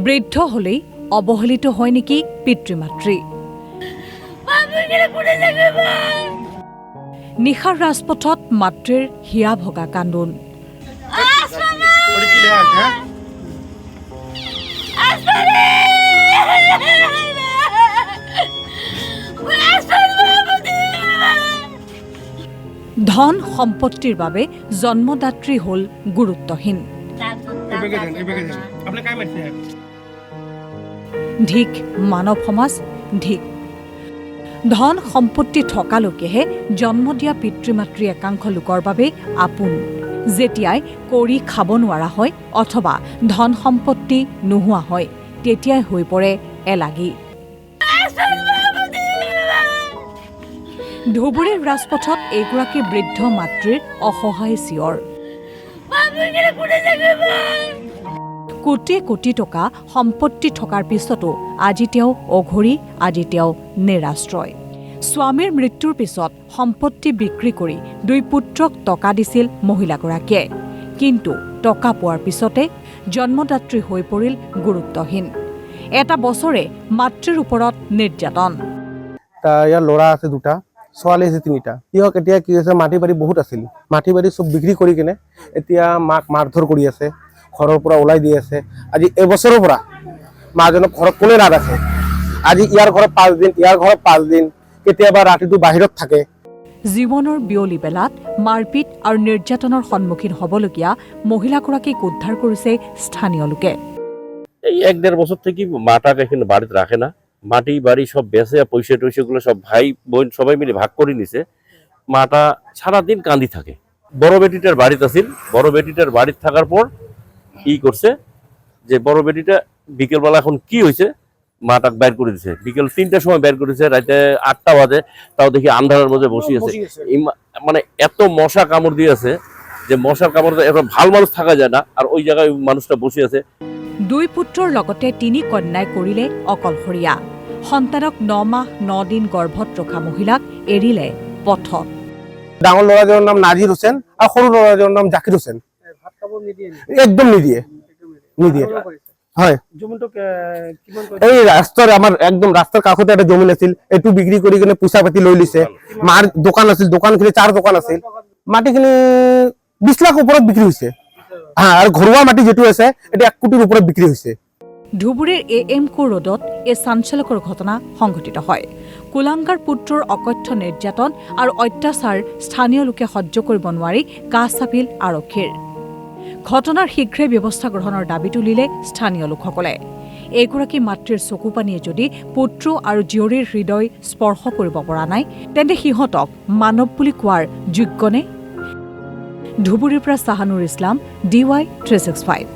বৃদ্ধ হলেই অবহেলিত হয় নেকি পিতৃ-মাতৃ? নিশাৰ ৰাজপথত মাতৃৰ হিয়া ভগা কান্দোন। ধন সম্পত্তিৰ বাবে জন্মদাত্ৰী হ'ল গুৰুত্বহীন। ধিক মানৱ সমাজ, ধিক। ধন সম্পত্তি থকালৈকেহে জন্ম দিয়া পিতৃ-মাতৃ একাংশ লোকৰ বাবে আপোন। যেতিয়াই কৰি খাব নোৱাৰা হয় অথবা ধন সম্পত্তি নোহোৱা হয় তেতিয়াই হৈ পৰে এলাগী। ধুবুৰীৰ ৰাজপথত এগৰাকী বৃদ্ধ মাতৃৰ অসহায় চিঞৰ। কোটি কোটি টকা সম্পত্তি থকাৰ পিছতো আজি তেওঁ অঘৰী, আজি তেওঁ নিৰাশ্ৰয়। স্বামীৰ মৃত্যুৰ পিছত সম্পত্তি বিক্ৰী কৰি 2 পুত্ৰক টকা দিছিল মহিলাগৰাকীয়ে। কিন্তু টকা পোৱাৰ পিছতে জন্মদাত্ৰী হৈ পৰিল গুৰুত্বহীন। এটা বছৰে মাতৃৰ ওপৰত নিৰ্যাতন। ইয়াৰ ল'ৰা আছে 2টা, ছোৱালী আছে 3টা। সিহঁত এতিয়া কি হৈছে, মাটি বাৰী বহুত আছিল, মাটি বাৰী চব বিক্ৰী কৰি কিনে এতিয়া মাক মাৰধৰ কৰি আছে, ঘৰৰ পৰা ওলাই দি আছে। আজি এবছৰৰ পৰা মাজনক ঘৰত কোনে নাৰাখে। আজি ইয়াৰ ঘৰত 5 দিন, ইয়াৰ ঘৰত 5 দিন, কেতিয়াবা ৰাতিটো বাহিৰত থাকে। জীৱনৰ বিয়লি বেলাত মাৰপিট আৰু নিৰ্যাতনৰ সন্মুখীন হ'বলগীয়া মহিলাগৰাকীক উদ্ধাৰ কৰিছে স্থানীয় লোকে। এই 1-1.5 বছর থেকে মাটাকে এখানে বাড়িতে রাখে না, মাটি বাড়ি সব বেচে, পয়সা টয়সাগুলো সব ভাই বোন সবাই মিলে ভাগ করে নিছে। মাটা সারাদিন কান্দি থাকে। বড় বেটিটার বাড়িতে আছিল, বড় বেটিটার বাড়িতে থাকার পর ই করছে যে বড় বেটিটা বিকেলবেলা এখন কি হয়েছে মাটাক বের করে দিছে। বিকেল 3টার সময় বের করেছে, রাতে 8টা বাজে, তাও দেখি আন্ধারের মধ্যে বসে আছে। মানে এত মশা কামড় দিয়েছে যে মশার কামড় এখন ভাল মানুষ থাকা যায় না, আর ওই জায়গায় মানুষটা বসে আছে। 2 পুত্ৰৰ লগতে 3 কন্যাই কৰিলে অকলশৰীয়া। সন্তানক 9 মাহ 9 দিন গৰ্ভত ৰখা মহিলাক এৰিলে পথত। ডাঙৰ ল'ৰাজনৰ নাম নাজিৰ হোসেন আৰু সৰু ল'ৰাজনৰ নাম জাকিৰ হোসেন। একদম নিদিয়ে। হয়, এই ৰাস্তাৰ আমাৰ একদম ৰাস্তাৰ কাষতে এটা জমিন আছিল, এইটো বিক্ৰী কৰি কিনে পইচা পাতি লৈ লৈছে। মাৰ দোকান আছিল, দোকানখিনি 4 দোকান আছিল, মাটিখিনি 20 লাখ ওপৰত বিক্ৰী হৈছে। আৰু ঘৰুৱা মাটি যেটো আছে এটা 1 কোটিৰ ওপৰত বিক্ৰী হৈছে। ধুবুৰীৰ AM-কো ৰোডত এই চাঞ্চল্যকৰ ঘটনা সংঘটিত হয়। কুলাংগাৰ পুত্ৰৰ অকথ্য নিৰ্যাতন আৰু অত্যাচাৰ স্থানীয় লোকে সহ্য কৰিব নোৱাৰি কাষ চাপিল আৰক্ষীৰ। ঘটনাৰ শীঘ্ৰে ব্যৱস্থা গ্ৰহণৰ দাবী তুলিলে স্থানীয় লোকসকলে। এগৰাকী মাতৃৰ চকুপানীয়ে যদি পুত্ৰ আৰু জীয়ৰীৰ হৃদয় স্পৰ্শ কৰিব পৰা নাই তেন্তে সিহঁতক মানৱ বুলি কোৱাৰ যোগ্যনে? ধুবুৰীৰ পৰা চাহানুৰ ইছলাম, DY 365।